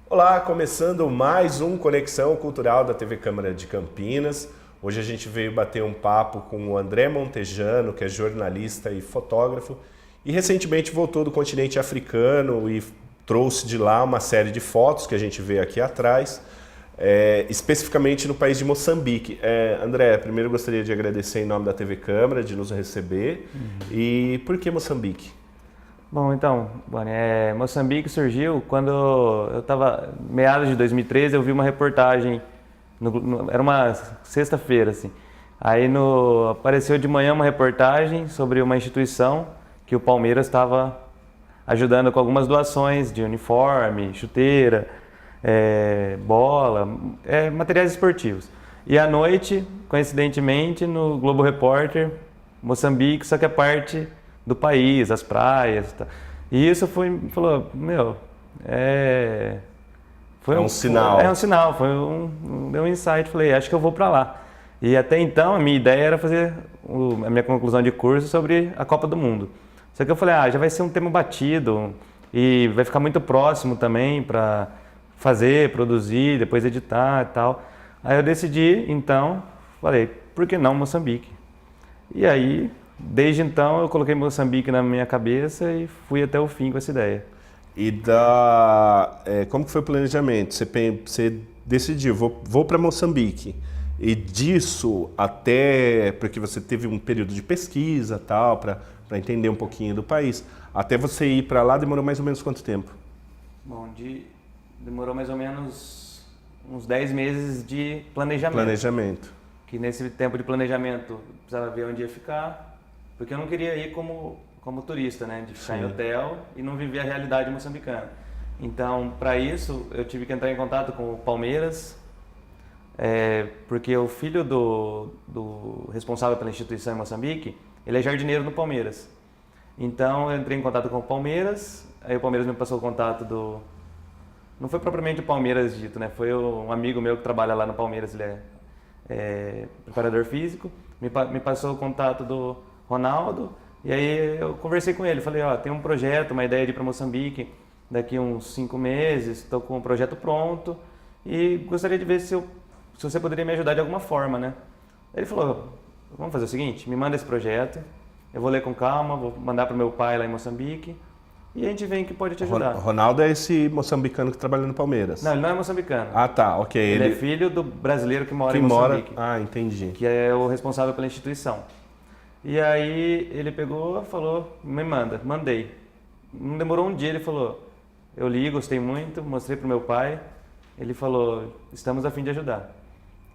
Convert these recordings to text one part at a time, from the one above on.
Olá, começando mais um Conexão Cultural da TV Câmara de Campinas. Hoje a gente veio bater um papo com o André Montejano, que é jornalista e fotógrafo, e recentemente voltou do continente africano e trouxe de lá uma série de fotos que a gente vê aqui atrás, especificamente no país de Moçambique. André, primeiro eu gostaria de agradecer em nome da TV Câmara de nos receber. E por que Moçambique? Bom, então, Boni, Moçambique surgiu quando eu estava, meados de 2013, eu vi uma reportagem, era uma sexta-feira, assim. Aí apareceu de manhã uma reportagem sobre uma instituição que o Palmeiras estava ajudando com algumas doações de uniforme, chuteira, bola, materiais esportivos. E à noite, coincidentemente, no Globo Repórter, Moçambique, só que a parte do país, as praias, tá. E isso falou, foi um sinal. É um sinal, deu um insight, falei, acho que eu vou para lá. E até então a minha ideia era fazer a minha conclusão de curso sobre a Copa do Mundo. Só que eu falei, já vai ser um tema batido e vai ficar muito próximo também para fazer, produzir, depois editar e tal. Aí eu decidi, então, falei, por que não Moçambique? E aí, desde então, eu coloquei Moçambique na minha cabeça e fui até o fim com essa ideia. E como que foi o planejamento? Você decidiu, vou para Moçambique. E disso até, porque você teve um período de pesquisa tal, para entender um pouquinho do país, até você ir para lá demorou mais ou menos quanto tempo? Bom, demorou mais ou menos uns 10 meses de planejamento. Que nesse tempo de planejamento precisava ver onde ia ficar. Porque eu não queria ir como turista, né? De ficar em hotel e não viver a realidade moçambicana. Então, para isso, eu tive que entrar em contato com o Palmeiras, porque o filho do responsável pela instituição em Moçambique, ele é jardineiro no Palmeiras. Então, eu entrei em contato com o Palmeiras, aí o Palmeiras me passou o contato não foi propriamente o Palmeiras dito, né? Foi um amigo meu que trabalha lá no Palmeiras, ele é preparador físico, me passou o contato do Ronaldo, e aí eu conversei com ele, falei, tem um projeto, uma ideia de ir para Moçambique daqui uns 5 meses, estou com o projeto pronto e gostaria de ver se você poderia me ajudar de alguma forma, né? Ele falou, vamos fazer o seguinte, me manda esse projeto, eu vou ler com calma, vou mandar para o meu pai lá em Moçambique e a gente vê em que pode te ajudar. Ronaldo é esse moçambicano que trabalha no Palmeiras? Não, ele não é moçambicano. Ah, tá, ok. Ele é filho do brasileiro que mora em Moçambique. Ah, entendi. Que é o responsável pela instituição. E aí ele pegou, falou, me manda, mandei. Não demorou um dia, ele falou, eu li, gostei muito, mostrei pro meu pai. Ele falou, estamos a fim de ajudar.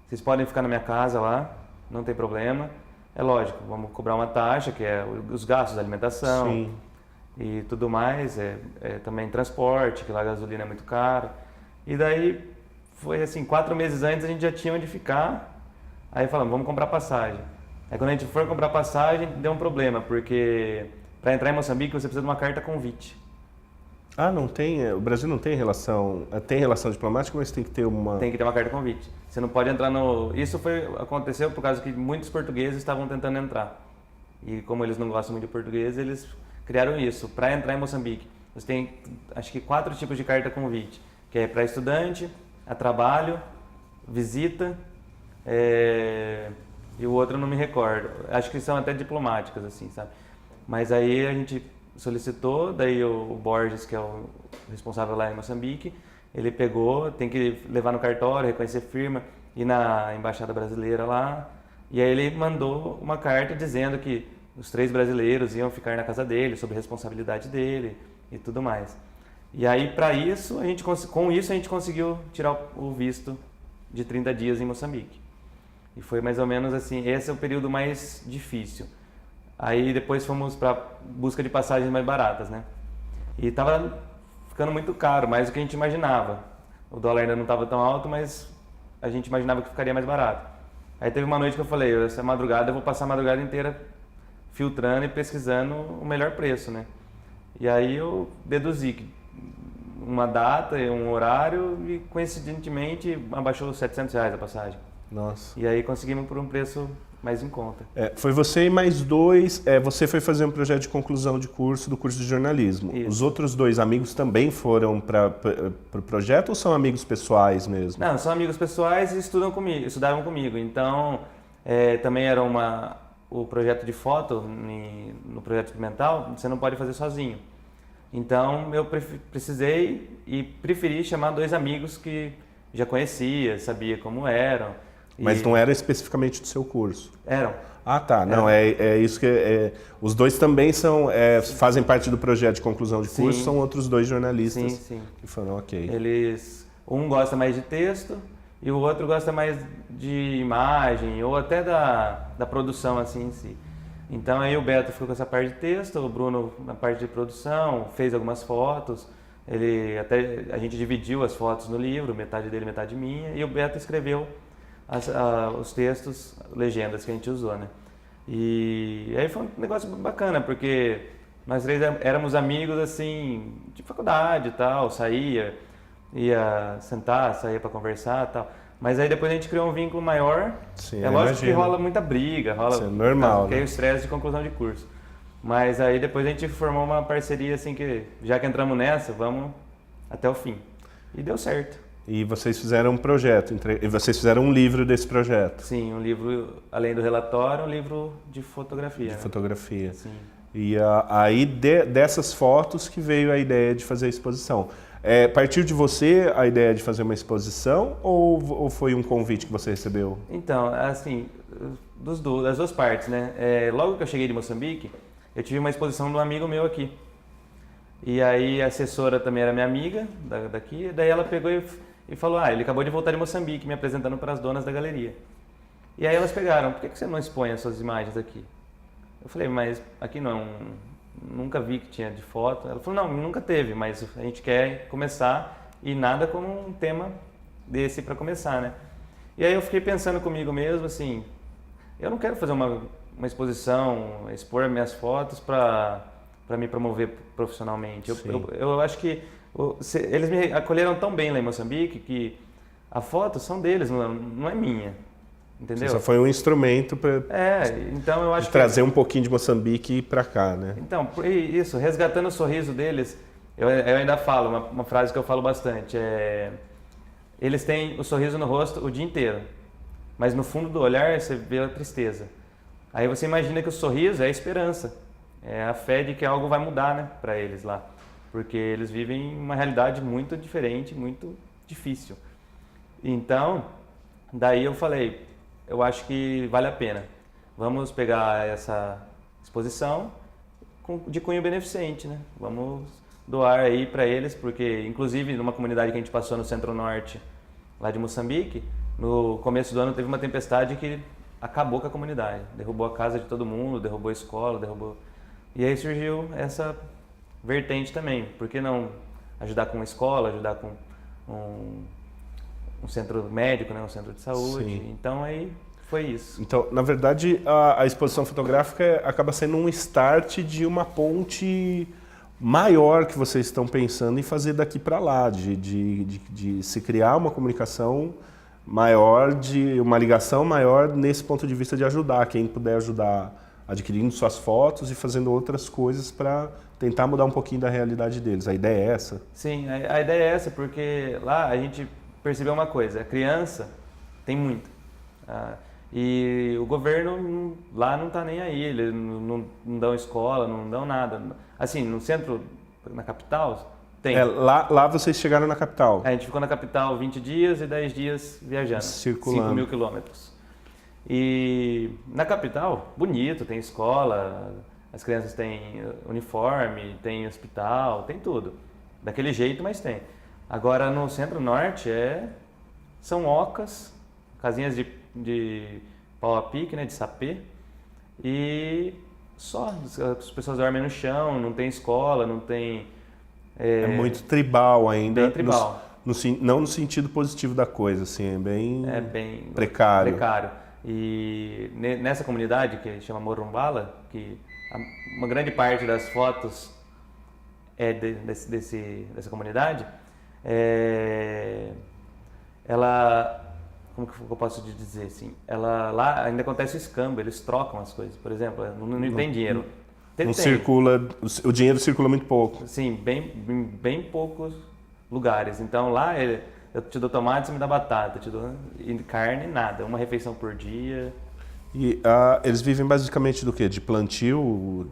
Vocês podem ficar na minha casa lá, não tem problema. É lógico, vamos cobrar uma taxa, que é os gastos da alimentação. Sim. E tudo mais, também transporte, que lá a gasolina é muito cara. E daí foi assim, 4 meses antes a gente já tinha onde ficar. Aí falamos, vamos comprar passagem. Aí quando a gente for comprar passagem, deu um problema, porque para entrar em Moçambique você precisa de uma carta convite. Ah, não tem? O Brasil não tem relação... Tem relação diplomática, mas tem que ter uma... Tem que ter uma carta convite. Você não pode entrar no... Isso aconteceu por causa que muitos portugueses estavam tentando entrar. E como eles não gostam muito de português, eles criaram isso. Para entrar em Moçambique, você tem, acho que 4 tipos de carta convite. Que é para estudante, a trabalho, visita... E o outro eu não me recordo. Acho que são até diplomáticas, assim, sabe? Mas aí a gente solicitou, daí o Borges, que é o responsável lá em Moçambique, ele pegou, tem que levar no cartório, reconhecer firma, ir na embaixada brasileira lá. E aí ele mandou uma carta dizendo que os 3 brasileiros iam ficar na casa dele, sob responsabilidade dele e tudo mais. E aí, para isso, com isso a gente conseguiu tirar o visto de 30 dias em Moçambique. E foi mais ou menos assim, esse é o período mais difícil. Aí depois fomos para busca de passagens mais baratas, né? E estava ficando muito caro, mais do que a gente imaginava. O dólar ainda não estava tão alto, mas a gente imaginava que ficaria mais barato. Aí teve uma noite que eu falei, essa madrugada eu vou passar a madrugada inteira filtrando e pesquisando o melhor preço, né? E aí eu deduzi que uma data e um horário e coincidentemente abaixou R$700 a passagem. Nossa. E aí conseguimos por um preço mais em conta. Foi você e mais dois, você foi fazer um projeto de conclusão de curso do curso de jornalismo. Isso. Os outros dois amigos também foram para o projeto ou são amigos pessoais mesmo? Não, são amigos pessoais e estudavam comigo. Então, também era o projeto de foto, no projeto experimental, você não pode fazer sozinho. Então, eu precisei e preferi chamar dois amigos que já conhecia, sabia como eram. Mas não era especificamente do seu curso? Eram. Ah, tá. Não, é isso que... os dois também fazem parte do projeto de conclusão de curso, são outros dois jornalistas que foram ok. Um gosta mais de texto e o outro gosta mais de imagem ou até da produção assim em si. Então aí o Beto ficou com essa parte de texto, o Bruno na parte de produção, fez algumas fotos. A gente dividiu as fotos no livro, metade dele, metade minha, e o Beto escreveu os textos, legendas que a gente usou, né? E aí foi um negócio bacana, porque nós três éramos amigos, assim, de faculdade e tal, ia sentar, saía para conversar e tal. Mas aí depois a gente criou um vínculo maior. Sim, lógico que rola muita briga, isso é normal, porque é o estresse de conclusão de curso. Mas aí depois a gente formou uma parceria, assim, que já que entramos nessa, vamos até o fim. E deu certo. E vocês fizeram um projeto, e vocês fizeram um livro desse projeto? Sim, um livro, além do relatório, um livro de fotografia. De fotografia. Sim. E aí dessas fotos que veio a ideia de fazer a exposição. Partiu de você a ideia de fazer uma exposição ou foi um convite que você recebeu? Então, assim, das duas partes, né? Logo que eu cheguei de Moçambique, eu tive uma exposição de um amigo meu aqui. E aí a assessora também era minha amiga daqui, daí ela pegou e falou, ele acabou de voltar de Moçambique, me apresentando para as donas da galeria. E aí elas pegaram, por que você não expõe as suas imagens aqui? Eu falei, mas aqui não, nunca vi que tinha de foto. Ela falou, não, nunca teve, mas a gente quer começar e nada como um tema desse para começar, né? E aí eu fiquei pensando comigo mesmo, assim, eu não quero fazer uma exposição, expor minhas fotos para me promover profissionalmente. Eu acho que eles me acolheram tão bem lá em Moçambique que a foto são deles, não é minha. Entendeu? Só foi um instrumento para então eu acho trazer um pouquinho de Moçambique para cá, né? Então, isso, resgatando o sorriso deles, eu ainda falo, uma frase que eu falo bastante, eles têm o sorriso no rosto o dia inteiro, mas no fundo do olhar você vê a tristeza. Aí você imagina que o sorriso é a esperança, é a fé de que algo vai mudar, né, para eles lá, porque eles vivem uma realidade muito diferente, muito difícil. Então, daí eu falei, eu acho que vale a pena. Vamos pegar essa exposição de cunho beneficente, né? Vamos doar aí para eles, porque inclusive numa comunidade que a gente passou no Centro-Norte, lá de Moçambique, no começo do ano teve uma tempestade que acabou com a comunidade, derrubou a casa de todo mundo, derrubou a escola, E aí surgiu essa vertente também, por que não ajudar com uma escola, ajudar com um centro médico, né? Um centro de saúde. Sim. Então aí foi isso. Então, na verdade, a exposição fotográfica acaba sendo um start de uma ponte maior que vocês estão pensando em fazer daqui para lá, de se criar uma comunicação maior, uma ligação maior nesse ponto de vista de ajudar quem puder ajudar adquirindo suas fotos e fazendo outras coisas para tentar mudar um pouquinho da realidade deles. A ideia é essa? Sim, a ideia é essa, porque lá a gente percebeu uma coisa, a criança tem muito. E o governo lá não está nem aí, eles não dão escola, não dão nada. Assim, no centro, na capital, tem. Lá vocês chegaram na capital? A gente ficou na capital 20 dias e 10 dias viajando, circulando. 5.000 quilômetros. E na capital, bonito, tem escola, as crianças têm uniforme, tem hospital, tem tudo. Daquele jeito, mas tem. Agora no Centro-Norte são ocas, casinhas de pau a pique, né, de sapê, e só, as pessoas dormem no chão, não tem escola, não tem... É muito tribal ainda. Bem tribal. Não no sentido positivo da coisa, assim, é bem precário. E nessa comunidade, que chama Morumbala, que uma grande parte das fotos dessa comunidade, ela, como que eu posso te dizer assim, lá ainda acontece o escambo, eles trocam as coisas, por exemplo, não tem dinheiro. Não circula, o dinheiro circula muito pouco. Sim, bem poucos lugares. Então lá eu te dou tomate, você me dá batata, eu te dou carne, nada, uma refeição por dia. E eles vivem basicamente do quê? De plantio?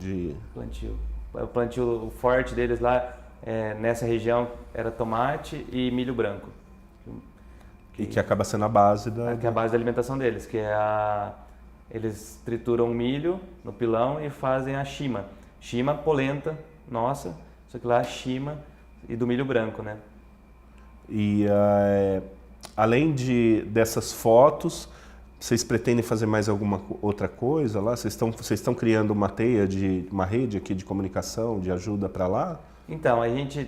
Plantio. O plantio forte deles lá, nessa região, era tomate e milho branco. E que acaba sendo a base que é a base da alimentação deles, que é eles trituram o milho no pilão e fazem a shima. Shima, polenta, nossa, só que lá shima e do milho branco, né? E além dessas fotos, vocês pretendem fazer mais alguma outra coisa lá? Vocês estão criando uma rede aqui de comunicação, de ajuda para lá? Então, a gente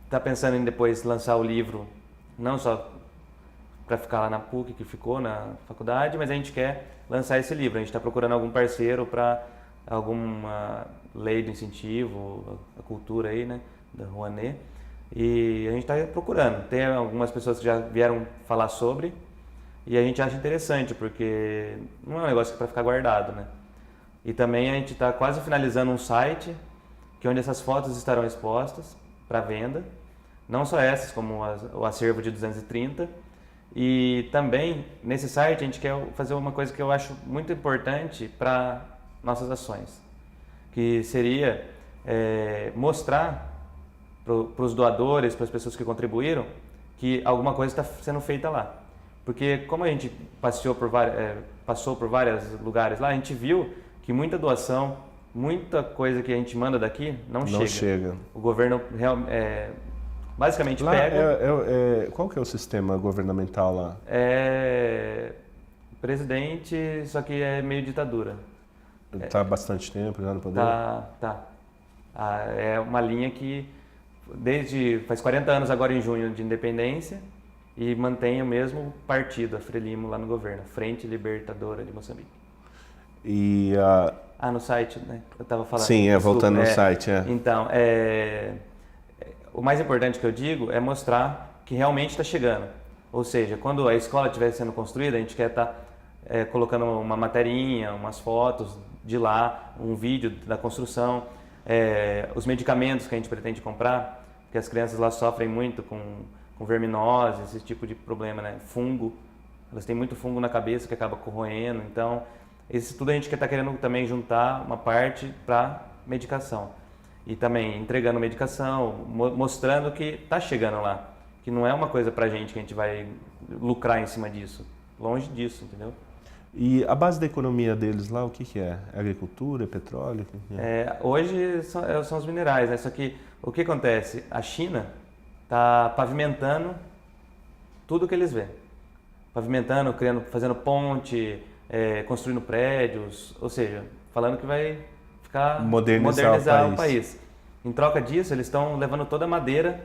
está pensando em depois lançar o livro, não só para ficar lá na PUC, que ficou na faculdade, mas a gente quer lançar esse livro. A gente está procurando algum parceiro para alguma lei do incentivo, a cultura aí, né, da Rouanet. E a gente está procurando. Tem algumas pessoas que já vieram falar sobre e a gente acha interessante, porque não é um negócio para ficar guardado, né? E também a gente está quase finalizando um site que onde essas fotos estarão expostas para venda. Não só essas, como o acervo de 230. E também, nesse site, a gente quer fazer uma coisa que eu acho muito importante para nossas ações, que seria mostrar para os doadores, para as pessoas que contribuíram, que alguma coisa está sendo feita lá. Porque como a gente passou por vários lugares lá, a gente viu que muita doação, muita coisa que a gente manda daqui não chega. O governo basicamente lá pega... qual que é o sistema governamental lá? Presidente, só que é meio ditadura. Está há bastante tempo já no poder? Tá. É uma linha que faz 40 anos agora em junho de independência e mantém o mesmo partido, a Frelimo, lá no governo, Frente Libertadora de Moçambique. E no site, né? Eu estava falando. Sim, voltando no site. Então, o mais importante que eu digo é mostrar que realmente está chegando. Ou seja, quando a escola estiver sendo construída, a gente quer estar colocando uma materinha, umas fotos de lá, um vídeo da construção, os medicamentos que a gente pretende comprar, porque as crianças lá sofrem muito com verminose, esse tipo de problema, né? Fungo, elas têm muito fungo na cabeça que acaba corroendo, então isso tudo a gente está querendo também juntar uma parte para medicação. E também entregando medicação, mostrando que está chegando lá. Que não é uma coisa para a gente que a gente vai lucrar em cima disso. Longe disso, entendeu? E a base da economia deles lá, o que é? Agricultura, petróleo? Hoje são os minerais, né? Só que o que acontece? A China está pavimentando tudo que eles vêem. Pavimentando, fazendo ponte, construindo prédios, ou seja, falando que vai modernizar o país. Em troca disso, eles estão levando toda a madeira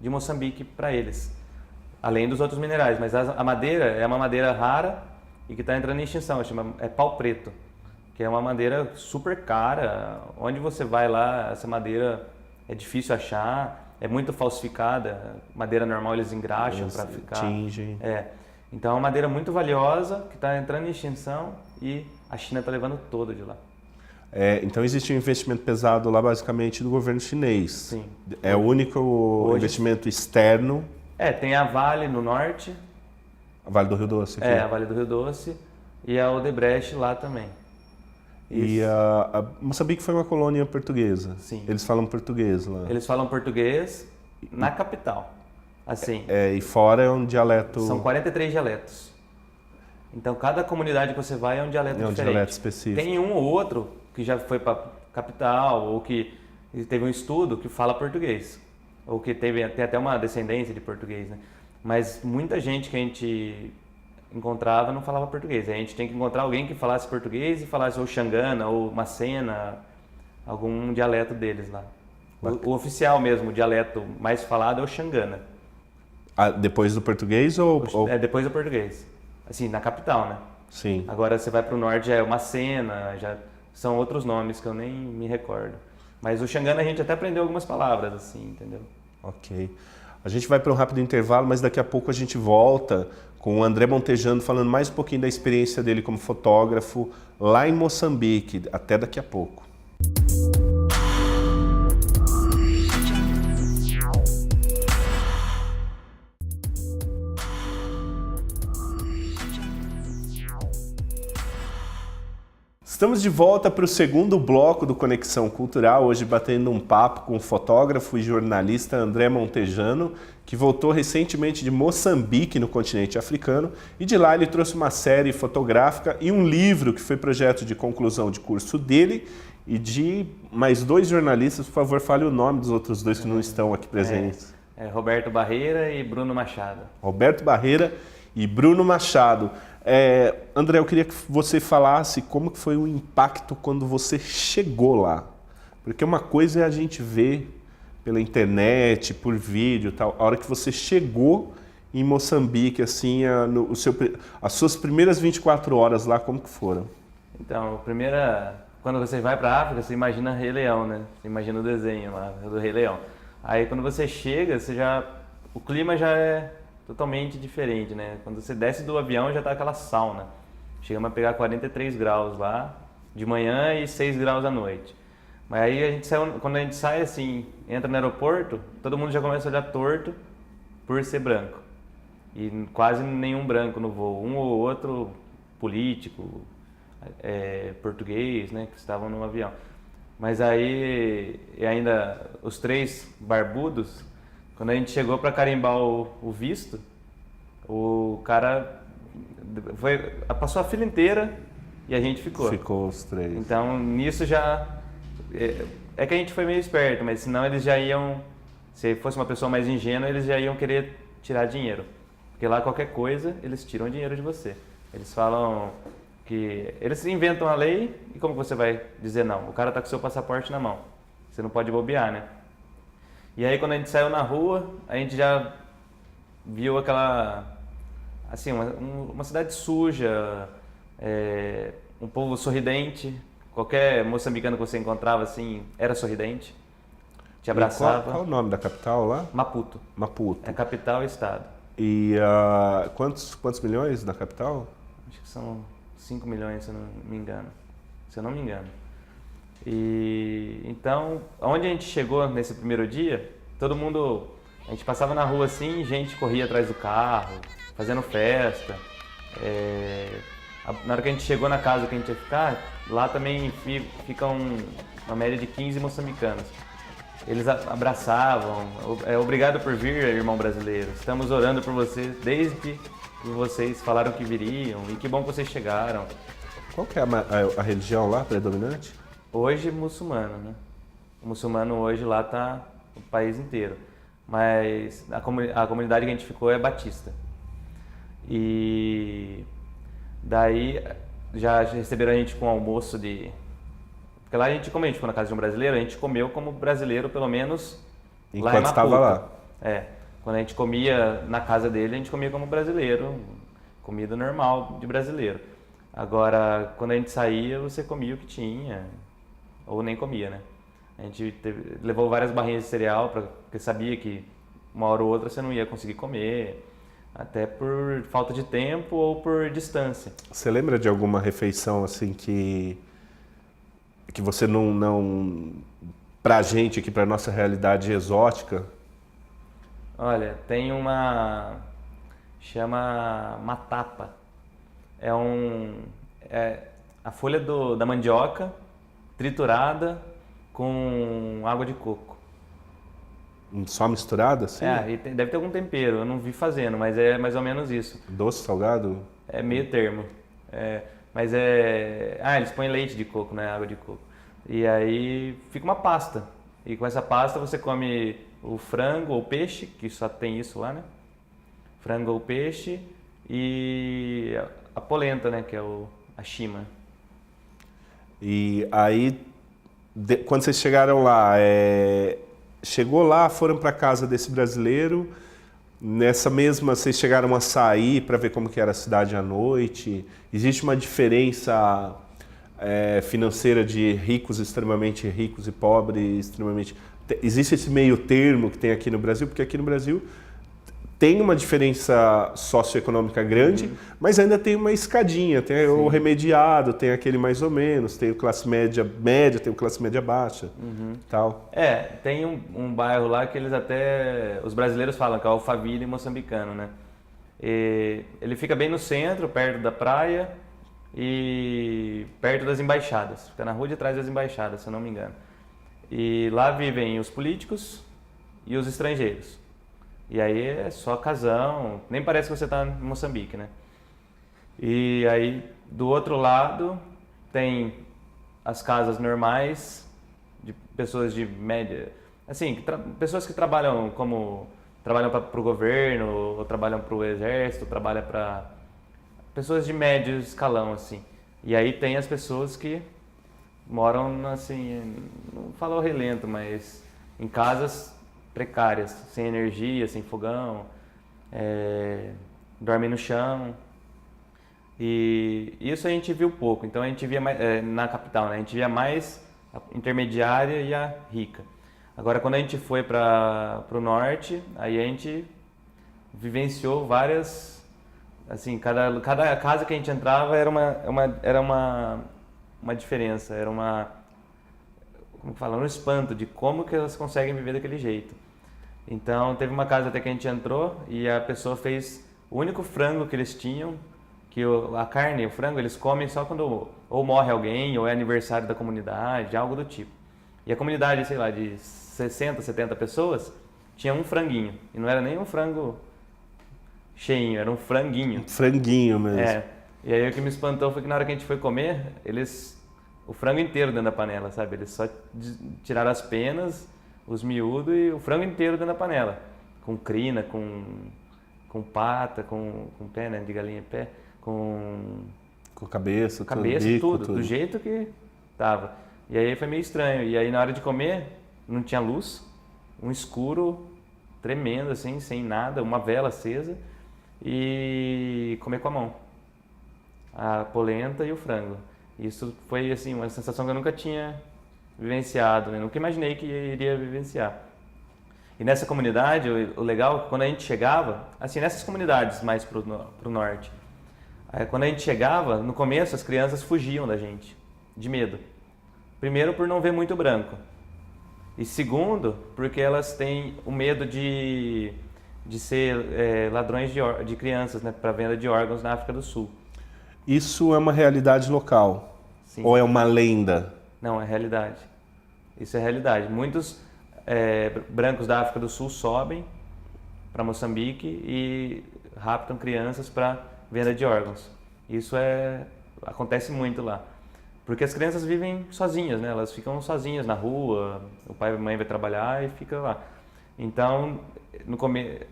de Moçambique para eles, além dos outros minerais. Mas a madeira é uma madeira rara e que está entrando em extinção, é pau preto, que é uma madeira super cara. Onde você vai lá, essa madeira é difícil achar, é muito falsificada. Madeira normal eles engraxam para ficar. Tingem. Então é uma madeira muito valiosa que está entrando em extinção e a China está levando todo de lá. Então existe um investimento pesado lá basicamente do governo chinês. Sim. É o único investimento externo. Tem a Vale no norte. A Vale do Rio Doce. Aqui. A Vale do Rio Doce e a Odebrecht lá também. E a Moçambique foi uma colônia portuguesa. Sim. Eles falam português lá. Eles falam português na capital. Assim. E fora é um dialeto... São 43 dialetos. Então cada comunidade que você vai é um dialeto diferente. É um dialeto específico. Tem um ou outro que já foi para capital ou que teve um estudo que fala português. Ou que tem até uma descendência de português, né? Mas muita gente que a gente encontrava não falava português. A gente tem que encontrar alguém que falasse português e falasse ou xangana ou macena, algum dialeto deles lá. O oficial mesmo, o dialeto mais falado é o xangana. Depois do português ou... depois do português. Assim, na capital, né? Sim. Agora você vai para o norte, já é o macena, já são outros nomes que eu nem me recordo. Mas o Xangana a gente até aprendeu algumas palavras, assim, entendeu? Ok. A gente vai para um rápido intervalo, mas daqui a pouco a gente volta com o André Montejano falando mais um pouquinho da experiência dele como fotógrafo lá em Moçambique. Até daqui a pouco. Estamos de volta para o segundo bloco do Conexão Cultural, hoje batendo um papo com o fotógrafo e jornalista André Montejano, que voltou recentemente de Moçambique, no continente africano, e de lá ele trouxe uma série fotográfica e um livro que foi projeto de conclusão de curso dele e de mais 2 jornalistas. Por favor, fale o nome dos outros 2 que não estão aqui presentes. Roberto Barreira e Bruno Machado. Roberto Barreira e Bruno Machado. André, eu queria que você falasse como que foi o impacto quando você chegou lá. Porque uma coisa é a gente ver pela internet, por vídeo e tal. A hora que você chegou em Moçambique, assim, as suas primeiras 24 horas lá, como que foram? Então, quando você vai para a África, você imagina Rei Leão, né? Você imagina o desenho lá do Rei Leão. Aí quando você chega, o clima já é totalmente diferente, né? Quando você desce do avião já tá aquela sauna. Chegamos a pegar 43 graus lá de manhã e 6 graus à noite. Mas aí quando a gente sai assim, entra no aeroporto, todo mundo já começa a olhar torto por ser branco. E quase nenhum branco no voo. Um ou outro político, português, né, que estavam no avião. Mas aí ainda os 3 barbudos, quando a gente chegou para carimbar o visto, o cara passou a fila inteira e a gente ficou. Ficou os 3. Então, nisso já... É que a gente foi meio esperto, mas senão eles já iam... Se fosse uma pessoa mais ingênua, eles já iam querer tirar dinheiro. Porque lá qualquer coisa, eles tiram dinheiro de você. Eles falam que... Eles inventam a lei e como você vai dizer não? O cara tá com o seu passaporte na mão. Você não pode bobear, né? E aí quando a gente saiu na rua, a gente já viu aquela, assim, uma cidade suja, um povo sorridente. Qualquer moçambicano que você encontrava, assim, era sorridente, te abraçava. Qual é o nome da capital lá? Maputo. Maputo. É capital e estado. E quantos milhões da capital? Acho que são 5 milhões, se eu não me engano. E então, onde a gente chegou nesse primeiro dia, a gente passava na rua assim, gente corria atrás do carro, fazendo festa. Na hora que a gente chegou na casa que a gente ia ficar, lá também fica uma média de 15 moçambicanos. Eles abraçavam, obrigado por vir, irmão brasileiro, estamos orando por vocês desde que vocês falaram que viriam e que bom que vocês chegaram. Qual que é a religião lá predominante? Hoje, muçulmano, né? O muçulmano hoje lá tá o país inteiro, mas a comunidade que a gente ficou é batista. E daí já receberam a gente com almoço porque lá como a gente ficou na casa de um brasileiro, a gente comeu como brasileiro, pelo menos lá em Maputo. Estava lá. Quando a gente comia na casa dele, a gente comia como brasileiro, comida normal de brasileiro. Agora, quando a gente saía, você comia o que tinha, ou nem comia, né? A gente levou várias barrinhas de cereal, porque sabia que uma hora ou outra você não ia conseguir comer, até por falta de tempo ou por distância. Você lembra de alguma refeição assim que você não pra gente aqui, pra nossa realidade exótica? Olha, tem chama matapa. A folha da mandioca triturada com água de coco. Só misturada assim? E deve ter algum tempero, eu não vi fazendo, mas é mais ou menos isso. Doce, salgado? É meio termo. Eles põem leite de coco, né? Água de coco. E aí fica uma pasta. E com essa pasta você come o frango ou peixe, que só tem isso lá, né? Frango ou peixe e a polenta, né? Que é a chima. E aí, quando vocês chegaram lá, chegou lá, foram para casa desse brasileiro, vocês chegaram a sair para ver como que era a cidade à noite? Existe uma diferença financeira de ricos extremamente ricos e pobres extremamente... Existe esse meio termo que tem aqui no Brasil, porque aqui no Brasil tem uma diferença socioeconômica grande, mas ainda tem uma escadinha, tem o remediado, tem aquele mais ou menos, tem o classe média, tem o classe média baixa, tal. Tem um bairro lá que eles até, os brasileiros falam que é o Alphaville moçambicano, né? Ele fica bem no centro, perto da praia e perto das embaixadas, fica na rua de trás das embaixadas, se eu não me engano. E lá vivem os políticos e os estrangeiros. E aí é só casão, nem parece que você está em Moçambique, né? E aí do outro lado tem as casas normais de pessoas de média, assim, pessoas que trabalham para o governo, ou trabalham para o exército, trabalham para pessoas de médio escalão, assim. E aí tem as pessoas que moram, assim, não falo ao relento, mas em casas precárias, sem energia, sem fogão, dormem no chão. E isso a gente viu pouco, então a gente via mais, na capital, né? A gente via mais a intermediária e a rica. Agora, quando a gente foi para o norte, aí a gente vivenciou várias, assim, cada casa que a gente entrava era uma diferença, era como fala, um espanto de como que elas conseguem viver daquele jeito. Então, teve uma casa até que a gente entrou e a pessoa fez o único frango que eles tinham, que a carne, o frango, eles comem só quando ou morre alguém ou é aniversário da comunidade, algo do tipo. E a comunidade, sei lá, de 60, 70 pessoas, tinha um franguinho. E não era nem um frango cheinho, era um franguinho. Um franguinho mesmo. E aí o que me espantou foi que na hora que a gente foi comer, o frango inteiro dentro da panela, sabe? Eles só tiraram as penas, os miúdos e o frango inteiro dentro da panela. Com crina, com pata, com pé, né? De galinha pé, com cabeça, tudo, do jeito que tava. E aí foi meio estranho. E aí na hora de comer, não tinha luz, um escuro tremendo, assim, sem nada, uma vela acesa e comer com a mão. A polenta e o frango. Isso foi, assim, uma sensação que eu nunca tinha vivenciado, né? Nunca imaginei que iria vivenciar. E nessa comunidade, o legal é que quando a gente chegava, assim, nessas comunidades mais pro norte, quando a gente chegava, no começo as crianças fugiam da gente, de medo. Primeiro por não ver muito branco. E segundo, porque elas têm o medo de ser ladrões de crianças, né, para venda de órgãos na África do Sul. Isso é uma realidade local? Sim. Ou é uma lenda? Não, é realidade. Isso é realidade. Muitos brancos da África do Sul sobem para Moçambique e raptam crianças para venda de órgãos. Isso acontece muito lá. Porque as crianças vivem sozinhas, né? Elas ficam sozinhas na rua, o pai e a mãe vai trabalhar e fica lá. Então,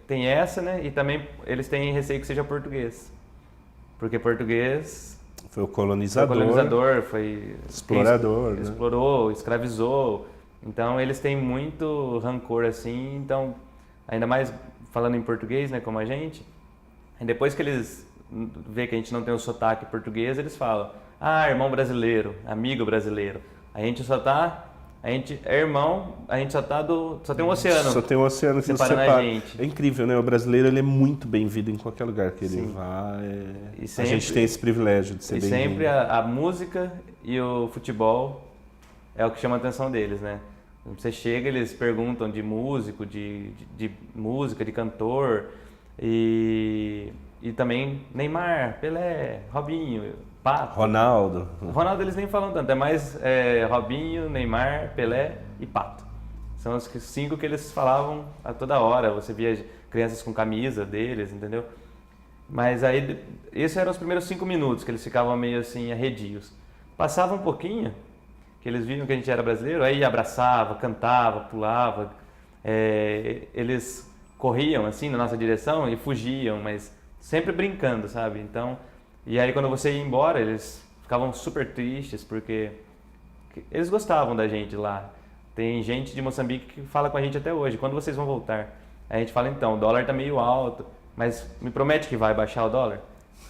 tem essa, né? E também eles têm receio que seja português. Porque português foi o colonizador, foi explorador, né? Explorou, escravizou. Então eles têm muito rancor assim. Então, ainda mais falando em português, né, como a gente, e depois que eles vê que a gente não tem o sotaque português, eles falam: "Ah, irmão brasileiro, amigo brasileiro". A gente é irmão, a gente só tem um oceano. Só tem um oceano que nos separa. A gente. É incrível, né? O brasileiro, ele é muito bem-vindo em qualquer lugar que ele vá. A gente tem esse privilégio de ser bem-vindo. E sempre a música e o futebol é o que chama a atenção deles, né? Você chega, eles perguntam de músico, de música, de cantor e também Neymar, Pelé, Robinho, Pato. Ronaldo eles nem falam tanto, é mais Robinho, Neymar, Pelé e Pato. São os 5 que eles falavam a toda hora. Você via crianças com camisa deles, entendeu? Mas aí, esses eram os primeiros 5 minutos que eles ficavam meio assim, arredios. Passava um pouquinho, que eles viam que a gente era brasileiro, aí abraçava, cantava, pulava. Eles corriam assim na nossa direção e fugiam, mas sempre brincando, sabe? Então, e aí quando você ia embora, eles ficavam super tristes porque eles gostavam da gente lá. Tem gente de Moçambique que fala com a gente até hoje: "Quando vocês vão voltar?" Aí a gente fala: "Então, o dólar tá meio alto, mas me promete que vai baixar o dólar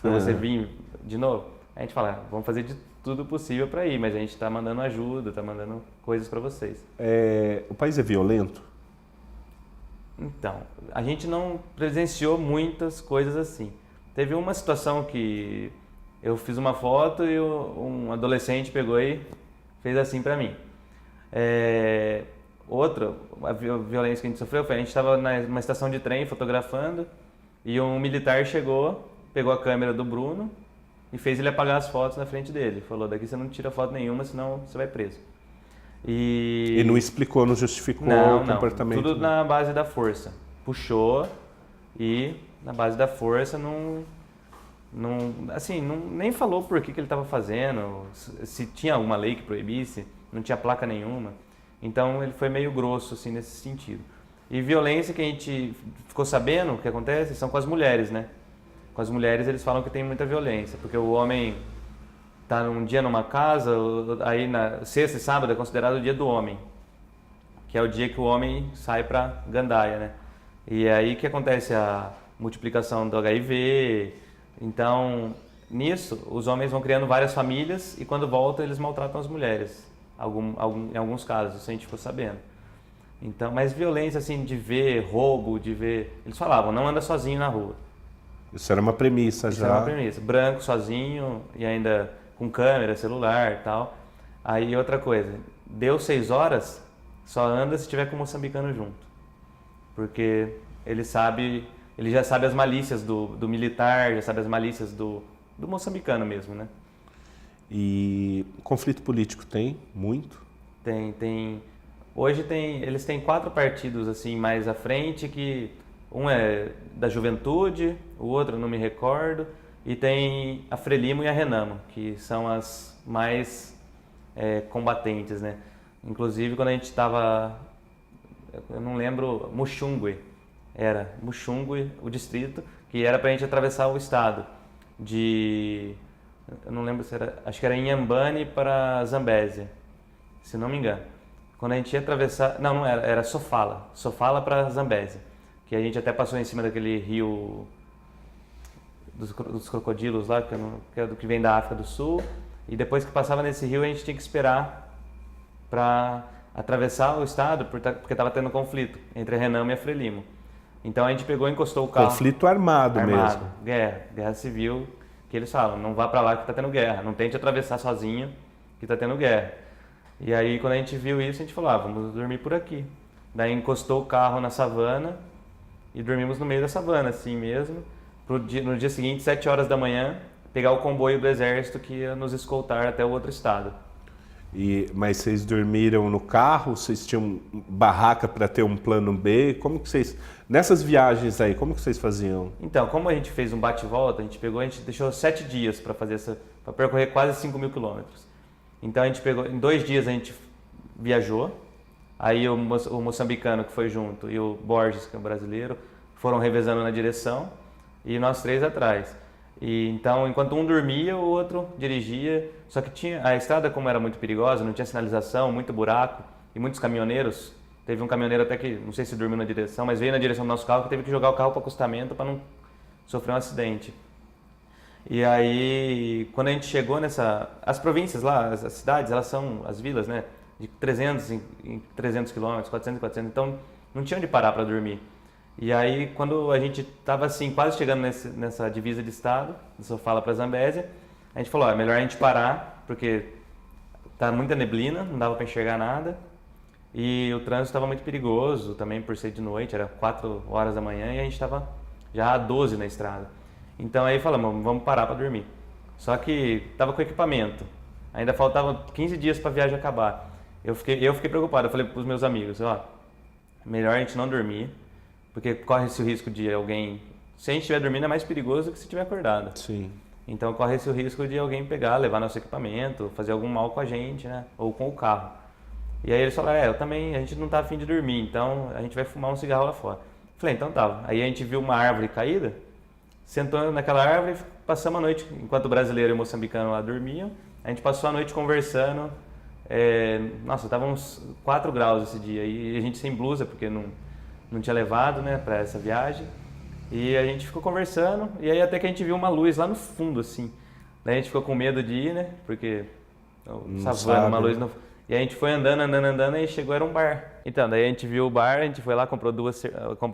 pra você vir de novo?" Aí a gente fala: "Vamos fazer de tudo possível para ir, mas a gente está mandando ajuda, está mandando coisas para vocês. O país é violento? Então, a gente não presenciou muitas coisas assim. Teve uma situação que eu fiz uma foto e um adolescente pegou e fez assim para mim. Outra, a violência que a gente sofreu foi, a gente estava numa estação de trem fotografando e um militar chegou, pegou a câmera do Bruno e fez ele apagar as fotos na frente dele. Falou, daqui você não tira foto nenhuma, senão você vai preso. E não explicou, não justificou o comportamento? Tudo na base da força. Puxou e na base da força nem falou por que ele estava fazendo, se tinha alguma lei que proibisse, não tinha placa nenhuma. Então ele foi meio grosso assim nesse sentido. E violência que a gente ficou sabendo, o que acontece, são com as mulheres, né? Com as mulheres eles falam que tem muita violência, porque o homem tá um dia numa casa, aí na sexta e sábado é considerado o dia do homem, que é o dia que o homem sai para gandaia, né? E aí que acontece a multiplicação do HIV. Então, nisso, os homens vão criando várias famílias e quando voltam eles maltratam as mulheres, em alguns casos, isso a gente ficou sabendo. Então, mas violência assim de ver, roubo, de ver, eles falavam, não anda sozinho na rua. Isso era uma premissa já. Isso era uma premissa, branco, sozinho e ainda com câmera, celular e tal. Aí outra coisa, deu 6 horas, só anda se tiver com o moçambicano junto. Porque ele já sabe as malícias do militar, já sabe as malícias do moçambicano mesmo, né? E conflito político tem? Muito? Tem. Hoje eles têm 4 partidos assim mais à frente, que um é da Juventude, o outro eu não me recordo, e tem a Frelimo e a Renamo, que são as mais combatentes, né? Inclusive quando a gente estava, eu não lembro, Muxungwe, o distrito, que era pra gente atravessar o estado eu não lembro se era, acho que era Inhambane para Zambésia, se não me engano. Quando a gente ia atravessar, não era Sofala para Zambésia, que a gente até passou em cima daquele rio dos crocodilos lá, que é do que vem da África do Sul, e depois que passava nesse rio a gente tinha que esperar para atravessar o estado, porque estava tendo conflito entre a Renamo e a Frelimo. Então a gente pegou e encostou o carro. Conflito armado mesmo. Guerra civil, que eles falam, não vá para lá que está tendo guerra, não tente atravessar sozinho que está tendo guerra. E aí quando a gente viu isso, a gente falou, vamos dormir por aqui. Daí encostou o carro na savana e dormimos no meio da savana, assim mesmo. No dia seguinte, 7 horas da manhã, pegar o comboio do exército que ia nos escoltar até o outro estado. Mas vocês dormiram no carro? Vocês tinham barraca para ter um plano B? Como que vocês... Nessas viagens aí, como que vocês faziam? Então, como a gente fez um bate-volta, a gente deixou 7 dias para percorrer quase 5.000 quilômetros. Então a gente pegou, em 2 dias a gente viajou, aí o moçambicano que foi junto e o Borges, que é o brasileiro, foram revezando na direção e nós 3 atrás. E então, enquanto um dormia, o outro dirigia. Só que a estrada, como era muito perigosa, não tinha sinalização, muito buraco e muitos caminhoneiros. Teve um caminhoneiro até que, não sei se dormiu na direção, mas veio na direção do nosso carro, que teve que jogar o carro para acostamento para não sofrer um acidente. E aí, quando a gente chegou as províncias lá, as cidades, elas são as vilas, né? De 300 em 300 quilômetros, 400 em 400, então não tinha onde parar para dormir. E aí, quando a gente estava assim, quase chegando nessa divisa de estado, de Sofala para Zambésia, a gente falou, é melhor a gente parar, porque tá muita neblina, não dava para enxergar nada, e o trânsito estava muito perigoso, também por ser de noite, era 4 horas da manhã, e a gente estava já a 12 na estrada. Então aí falamos, vamos parar para dormir. Só que estava com equipamento, ainda faltava 15 dias para a viagem acabar. Eu fiquei preocupado, eu falei para os meus amigos, melhor a gente não dormir, porque corre-se o risco de alguém... Se a gente estiver dormindo é mais perigoso do que se estiver acordado. Sim. Então corre-se o risco de alguém pegar, levar nosso equipamento, fazer algum mal com a gente, né? Ou com o carro. E aí eles falaram, a gente não tá afim de dormir, então a gente vai fumar um cigarro lá fora. Falei, então tá. Aí a gente viu uma árvore caída, sentou naquela árvore e passamos a noite, enquanto o brasileiro e o moçambicano lá dormiam, a gente passou a noite conversando. Tava uns 4 graus esse dia, e a gente sem blusa, porque não tinha levado, né, para essa viagem. E a gente ficou conversando, e aí até que a gente viu uma luz lá no fundo, assim, Daí a gente ficou com medo de ir, né? Porque savana, uma luz não... E a gente foi andando e chegou, era um bar. Então, daí a gente viu o bar, a gente foi lá, comprou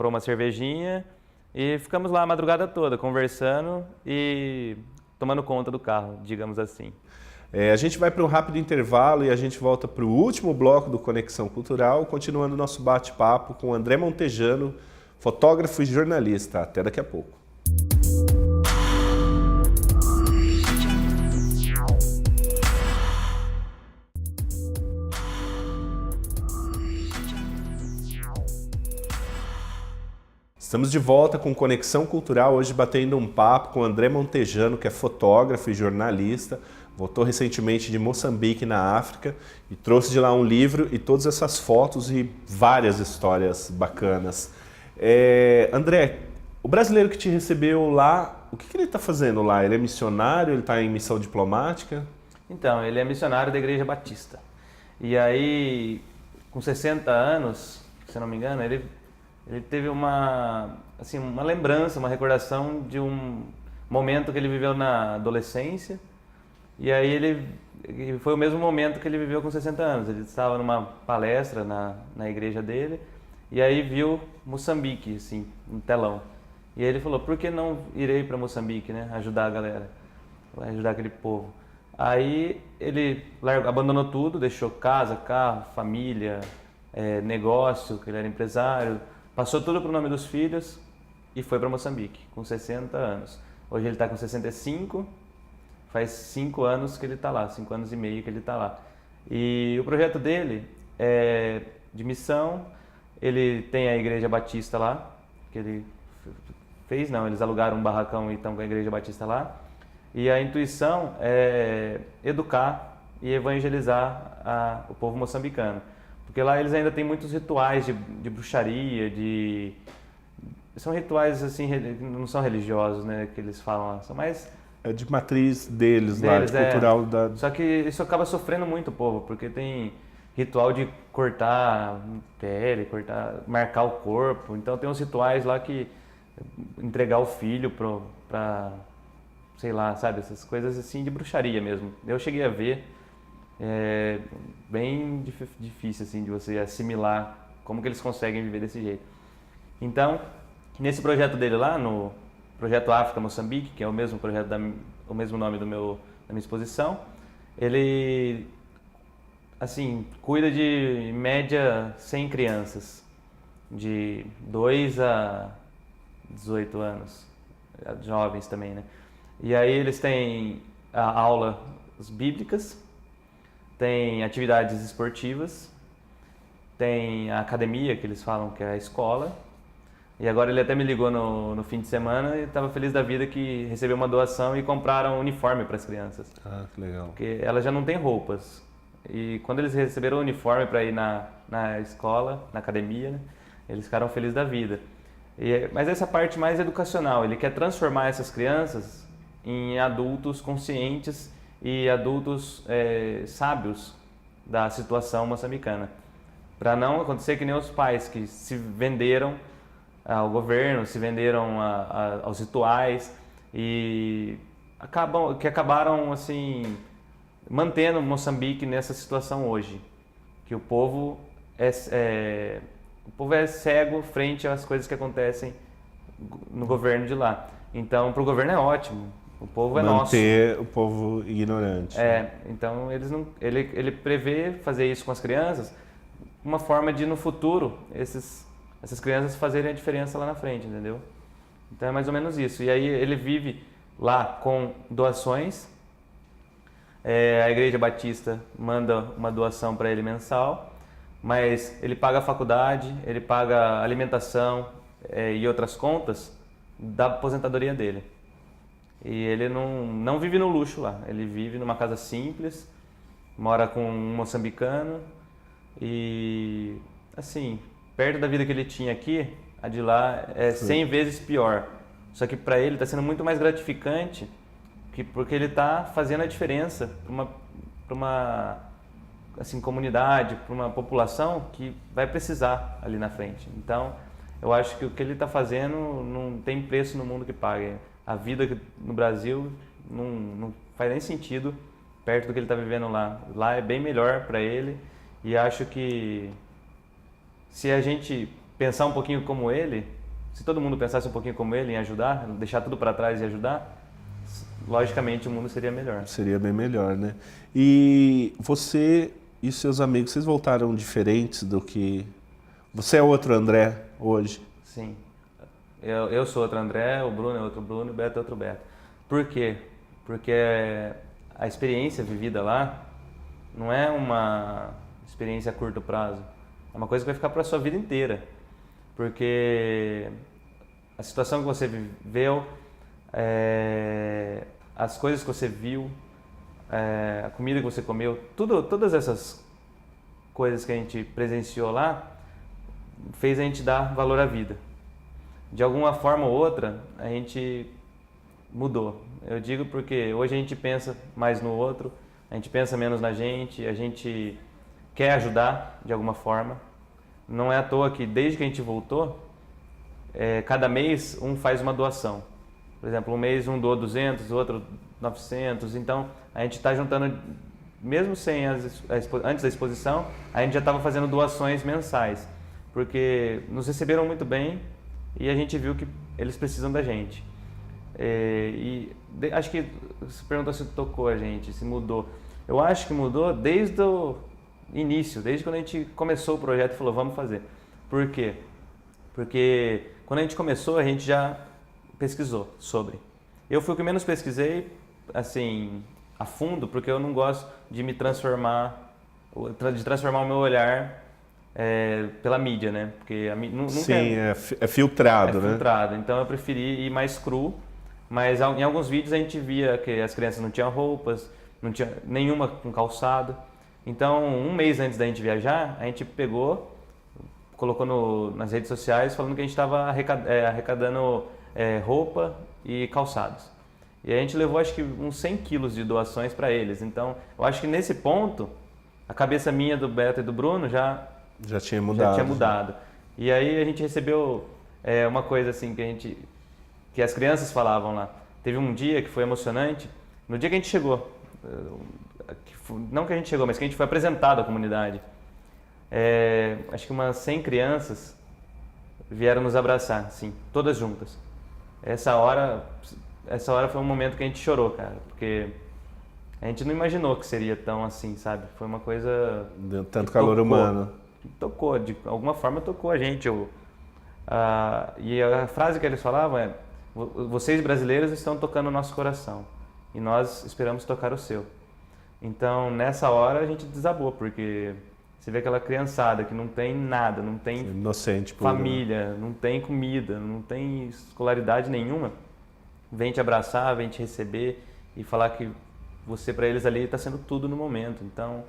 uma cervejinha e ficamos lá a madrugada toda, conversando e tomando conta do carro, digamos assim. A gente vai para um rápido intervalo e a gente volta para o último bloco do Conexão Cultural, continuando nosso bate-papo com o André Montejano, fotógrafo e jornalista. Até daqui a pouco. Estamos de volta com Conexão Cultural, hoje batendo um papo com o André Montejano, que é fotógrafo e jornalista. Voltou recentemente de Moçambique, na África, e trouxe de lá um livro e todas essas fotos e várias histórias bacanas. André, o brasileiro que te recebeu lá, o que ele está fazendo lá? Ele é missionário? Ele está em missão diplomática? Então, ele é missionário da Igreja Batista. E aí, com 60 anos, se não me engano, ele teve uma lembrança, uma recordação de um momento que ele viveu na adolescência. E aí foi o mesmo momento que ele viveu com 60 anos. Ele estava numa palestra na igreja dele e aí viu Moçambique, assim, no telão. E aí ele falou, por que não irei para Moçambique, né? Ajudar a galera, ajudar aquele povo. Aí ele abandonou tudo, deixou casa, carro, família, negócio, que ele era empresário, passou tudo para o nome dos filhos e foi para Moçambique, com 60 anos. Hoje ele está com 65, faz 5 anos que ele está lá, 5 anos e meio que ele está lá. E o projeto dele é de missão, ele tem a Igreja Batista lá, que ele eles alugaram um barracão e estão com a Igreja Batista lá. E a intuição é educar e evangelizar o povo moçambicano. Porque lá eles ainda têm muitos rituais de bruxaria, são rituais assim, não são religiosos, né, que eles falam lá, são mais... É de matriz deles lá, de cultural da... Só que isso acaba sofrendo muito o povo, porque tem ritual de cortar pele, marcar o corpo, então tem uns rituais lá que entregar o filho pra sei lá, sabe, essas coisas assim de bruxaria mesmo. Eu cheguei a ver, bem difícil assim de você assimilar como que eles conseguem viver desse jeito. Então, nesse projeto dele lá, no Projeto África Moçambique, que é o mesmo projeto, o mesmo nome da minha exposição, ele assim, cuida de em média 100 crianças, de 2 a 18 anos, jovens também, né? E aí eles têm aulas bíblicas, tem atividades esportivas, tem a academia, que eles falam que é a escola. E agora ele até me ligou no fim de semana e estava feliz da vida que recebeu uma doação e compraram um uniforme para as crianças. Ah, que legal. Porque elas já não têm roupas. E quando eles receberam o uniforme para ir na escola, na academia, né, eles ficaram felizes da vida. Mas essa parte mais educacional, ele quer transformar essas crianças em adultos conscientes e adultos sábios da situação moçambicana. Para não acontecer que nem os pais que se venderam ao governo, se venderam aos rituais e acabaram assim mantendo Moçambique nessa situação hoje, que o povo é cego frente às coisas que acontecem no governo de lá. Então, para o governo é ótimo, o povo é nosso. Manter o povo ignorante. Então ele prevê fazer isso com as crianças, uma forma de no futuro essas crianças fazerem a diferença lá na frente, entendeu? Então é mais ou menos isso. E aí ele vive lá com doações. A Igreja Batista manda uma doação para ele mensal, mas ele paga a faculdade, ele paga a alimentação e outras contas da aposentadoria dele. E ele não vive no luxo lá, ele vive numa casa simples, mora com um moçambicano e, assim, perto da vida que ele tinha aqui, a de lá é 100 vezes pior. Só que para ele está sendo muito mais gratificante, porque ele está fazendo a diferença para uma assim, comunidade, para uma população que vai precisar ali na frente. Então, eu acho que o que ele está fazendo não tem preço no mundo que pague. A vida no Brasil não faz nem sentido perto do que ele está vivendo lá. Lá é bem melhor para ele e acho que se a gente pensar um pouquinho como ele, se todo mundo pensasse um pouquinho como ele em ajudar, deixar tudo para trás e ajudar, logicamente o mundo seria melhor. Seria bem melhor, né? E você e seus amigos, vocês voltaram diferentes do que... Você é outro André hoje? Sim. Eu sou outro André, o Bruno é outro Bruno, o Beto é outro Beto. Por quê? Porque a experiência vivida lá não é uma experiência a curto prazo. É uma coisa que vai ficar para a sua vida inteira. Porque a situação que você viveu, as coisas que você viu, a comida que você comeu, todas essas coisas que a gente presenciou lá, fez a gente dar valor à vida. De alguma forma ou outra, a gente mudou. Eu digo porque hoje a gente pensa mais no outro, a gente pensa menos na gente, a gente quer ajudar de alguma forma. Não é à toa que desde que a gente voltou, cada mês um faz uma doação. Por exemplo, um mês um doa 200, o outro 900. Então, a gente está juntando, mesmo sem antes da exposição, a gente já estava fazendo doações mensais. Porque nos receberam muito bem e a gente viu que eles precisam da gente. Acho que você perguntou se tocou a gente, se mudou. Eu acho que mudou desde o início, desde quando a gente começou o projeto e falou, vamos fazer. Por quê? Porque quando a gente começou, a gente já pesquisou sobre. Eu fui o que menos pesquisei, assim, a fundo, porque eu não gosto de me transformar, de transformar o meu olhar pela mídia, né? Porque nunca Sim, é filtrado, né? É filtrado, então eu preferi ir mais cru, mas em alguns vídeos a gente via que as crianças não tinham roupas, não tinha nenhuma com calçado. Então, um mês antes da gente viajar, a gente pegou, colocou nas redes sociais falando que a gente estava arrecadando roupa e calçados. E a gente levou acho que uns 100 quilos de doações para eles. Então, eu acho que nesse ponto, a cabeça minha, do Beto e do Bruno já tinha mudado. E aí a gente recebeu uma coisa assim que as crianças falavam lá. Teve um dia que foi emocionante, no dia que a gente chegou, não que a gente chegou, mas que a gente foi apresentado à comunidade. Acho que umas 100 crianças vieram nos abraçar, sim, todas juntas. Essa hora foi um momento que a gente chorou, cara, porque a gente não imaginou que seria tão assim, sabe? Foi uma coisa... Deu tanto calor humano. Tocou, de alguma forma tocou a gente. E a frase que eles falavam é: vocês brasileiros estão tocando o nosso coração e nós esperamos tocar o seu. Então nessa hora a gente desabou, porque você vê aquela criançada que não tem nada, não tem inocente, família, não tem comida, não tem escolaridade nenhuma, vem te abraçar, vem te receber e falar que você para eles ali está sendo tudo no momento. Então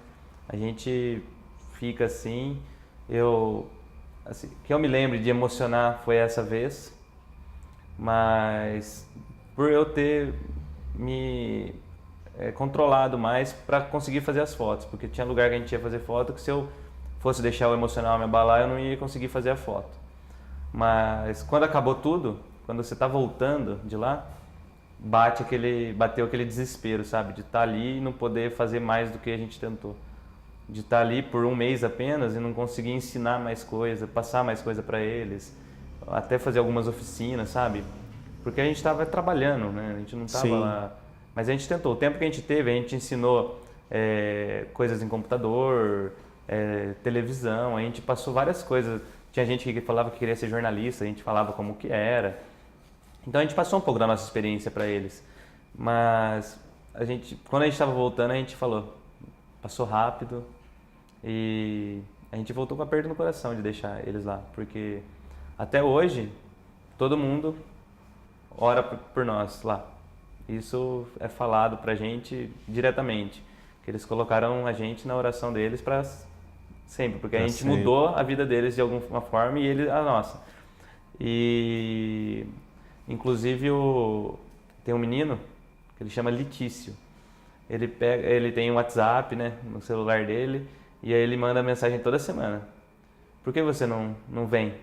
a gente fica assim, que eu me lembre de emocionar foi essa vez, mas por eu ter me controlado mais para conseguir fazer as fotos, porque tinha lugar que a gente ia fazer foto que se eu fosse deixar o emocional me abalar eu não ia conseguir fazer a foto. Mas quando acabou tudo, quando você está voltando de lá, bateu aquele desespero, sabe, de estar ali e não poder fazer mais do que a gente tentou. De estar ali por um mês apenas e não conseguir ensinar mais coisa, passar mais coisa para eles, até fazer algumas oficinas, sabe? Porque a gente estava trabalhando, né? A gente não estava lá. Mas a gente tentou. O tempo que a gente teve, a gente ensinou coisas em computador, televisão, a gente passou várias coisas. Tinha gente que falava que queria ser jornalista, a gente falava como que era. Então a gente passou um pouco da nossa experiência para eles. Mas quando a gente estava voltando, a gente falou, passou rápido. E a gente voltou com a aperto no coração de deixar eles lá, porque até hoje todo mundo ora por nós lá. Isso é falado pra gente diretamente, que eles colocaram a gente na oração deles para sempre, porque a gente mudou a vida deles de alguma forma e eles a nossa. E inclusive tem um menino que ele chama Letício. Ele tem um WhatsApp, né, no celular dele. E aí ele manda mensagem toda semana. Por que você não vem?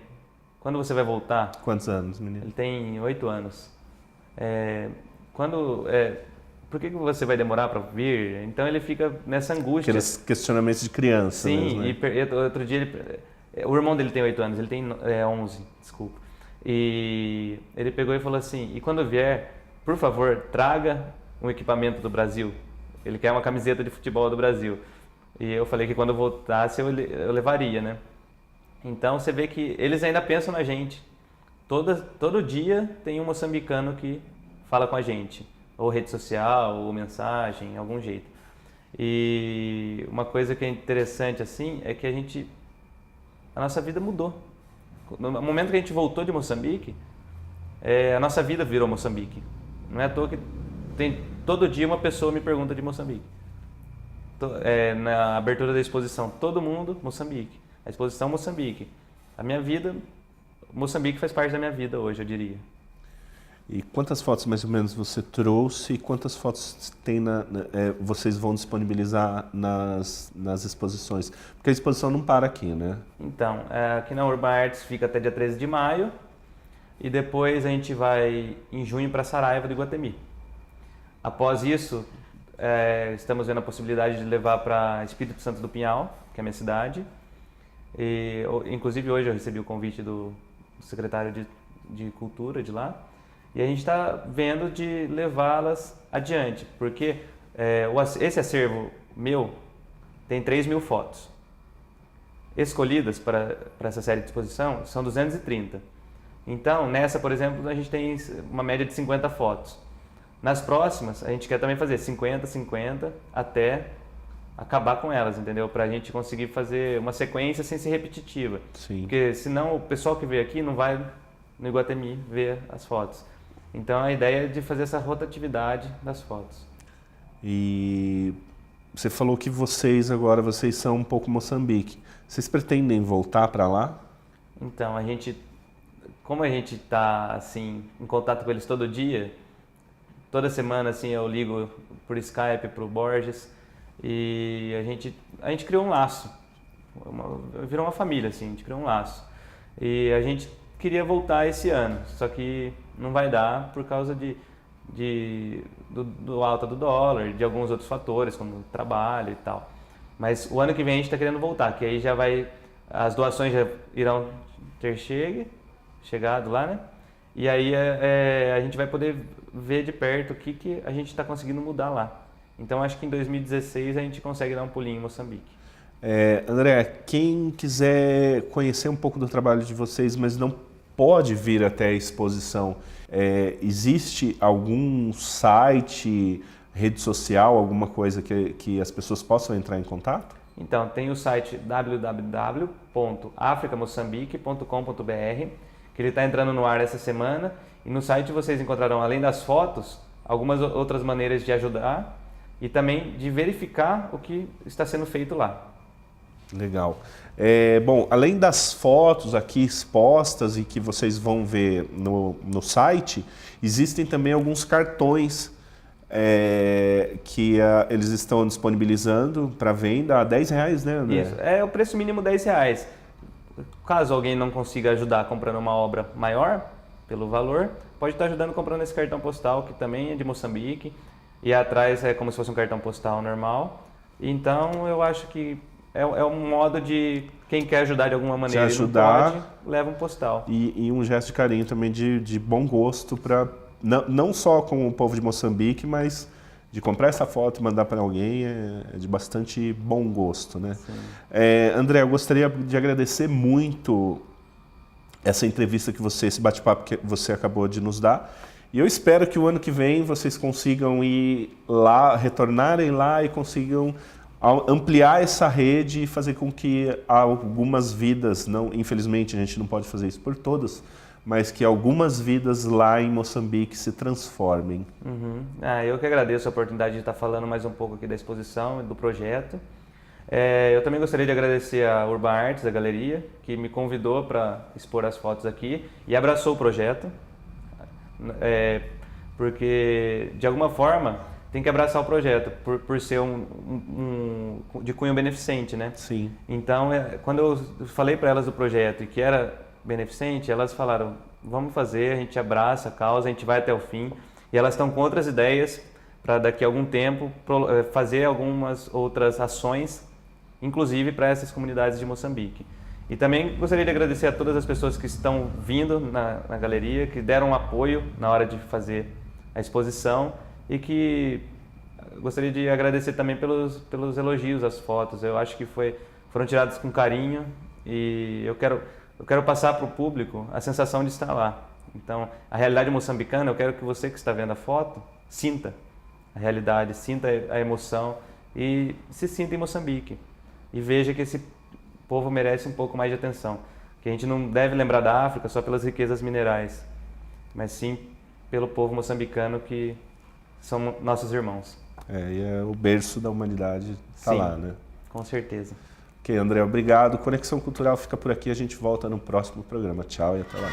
Quando você vai voltar? Quantos anos, menino? Ele tem 8 anos. por que você vai demorar para vir? Então ele fica nessa angústia. Aqueles questionamentos de criança. Sim, mesmo, né? E outro dia, o irmão dele tem 8 anos, ele tem 11, desculpa. E ele pegou e falou assim, e quando vier, por favor, traga um equipamento do Brasil. Ele quer uma camiseta de futebol do Brasil. E eu falei que quando eu voltasse eu levaria, né? Então você vê que eles ainda pensam na gente. Todo dia tem um moçambicano que fala com a gente. Ou rede social, ou mensagem, algum jeito. E uma coisa que é interessante assim é que a nossa vida mudou. No momento que a gente voltou de Moçambique, a nossa vida virou Moçambique. Não é à toa que todo dia uma pessoa me pergunta de Moçambique. Na abertura da exposição, todo mundo Moçambique. A exposição Moçambique. A minha vida, Moçambique faz parte da minha vida hoje, eu diria. E quantas fotos mais ou menos você trouxe e quantas fotos vocês vão disponibilizar nas exposições? Porque a exposição não para aqui, né? Então, aqui na Urban Arts fica até dia 13 de maio e depois a gente vai em junho para Saraiva do Iguatemi. Após isso, estamos vendo a possibilidade de levar para Espírito Santo do Pinhal, que é a minha cidade. E, inclusive hoje eu recebi o convite do secretário de Cultura de lá. E a gente está vendo de levá-las adiante, porque esse acervo meu tem 3.000 fotos. Escolhidas para essa série de exposição são 230. Então, nessa, por exemplo, a gente tem uma média de 50 fotos. Nas próximas, a gente quer também fazer 50, 50, até acabar com elas, entendeu? Para a gente conseguir fazer uma sequência sem ser repetitiva. Sim. Porque senão o pessoal que veio aqui não vai no Iguatemi ver as fotos. Então a ideia é de fazer essa rotatividade das fotos. E você falou que vocês são um pouco Moçambique. Vocês pretendem voltar para lá? Então, como a gente está assim, em contato com eles todo dia, toda semana assim, eu ligo por Skype para o Borges e a gente criou um laço. Virou uma família, assim, a gente criou um laço. E a gente queria voltar esse ano, só que não vai dar por causa do alta do dólar, de alguns outros fatores, como trabalho e tal. Mas o ano que vem a gente está querendo voltar, que aí as doações já irão ter chegado lá, né? E aí a gente vai poder ver de perto o que a gente está conseguindo mudar lá. Então acho que em 2016 a gente consegue dar um pulinho em Moçambique. André, quem quiser conhecer um pouco do trabalho de vocês, mas não pode vir até a exposição, existe algum site, rede social, alguma coisa que as pessoas possam entrar em contato? Então, tem o site www.africamoçambique.com.br, que ele está entrando no ar essa semana, e no site vocês encontrarão, além das fotos, algumas outras maneiras de ajudar e também de verificar o que está sendo feito lá. Legal. Bom, além das fotos aqui expostas e que vocês vão ver no site, existem também alguns cartões que eles estão disponibilizando para venda a R$10, né, André? Isso, o preço mínimo R$10. Caso alguém não consiga ajudar comprando uma obra maior, pelo valor, pode estar ajudando comprando esse cartão postal, que também é de Moçambique, e atrás é como se fosse um cartão postal normal. Então eu acho que é um modo de quem quer ajudar de alguma maneira e não pode, leva um postal. E um gesto de carinho também de bom gosto, para não só com o povo de Moçambique, mas de comprar essa foto e mandar para alguém é de bastante bom gosto, né? André, eu gostaria de agradecer muito essa entrevista esse bate-papo que você acabou de nos dar. E eu espero que o ano que vem vocês consigam ir lá, retornarem lá e consigam ampliar essa rede e fazer com que algumas vidas, infelizmente a gente não pode fazer isso por todas, mas que algumas vidas lá em Moçambique se transformem. Uhum. Eu que agradeço a oportunidade de estar falando mais um pouco aqui da exposição e do projeto. Eu também gostaria de agradecer a Urban Arts, a galeria, que me convidou para expor as fotos aqui e abraçou o projeto, porque de alguma forma tem que abraçar o projeto, por ser de cunho beneficente, né? Sim. Então, quando eu falei para elas do projeto e que era beneficente, elas falaram, vamos fazer, a gente abraça a causa, a gente vai até o fim. E elas estão com outras ideias para daqui a algum tempo fazer algumas outras ações, inclusive para essas comunidades de Moçambique. E também gostaria de agradecer a todas as pessoas que estão vindo na galeria, que deram apoio na hora de fazer a exposição e que gostaria de agradecer também pelos elogios às fotos. Eu acho que foram tiradas com carinho e eu quero passar para o público a sensação de estar lá. Então, a realidade moçambicana, eu quero que você que está vendo a foto sinta a realidade, sinta a emoção e se sinta em Moçambique. E veja que esse povo merece um pouco mais de atenção. Que a gente não deve lembrar da África só pelas riquezas minerais, mas sim pelo povo moçambicano que são nossos irmãos. E é o berço da humanidade, está lá, né? Com certeza. Ok, André, obrigado. Conexão Cultural fica por aqui, a gente volta no próximo programa. Tchau e até lá.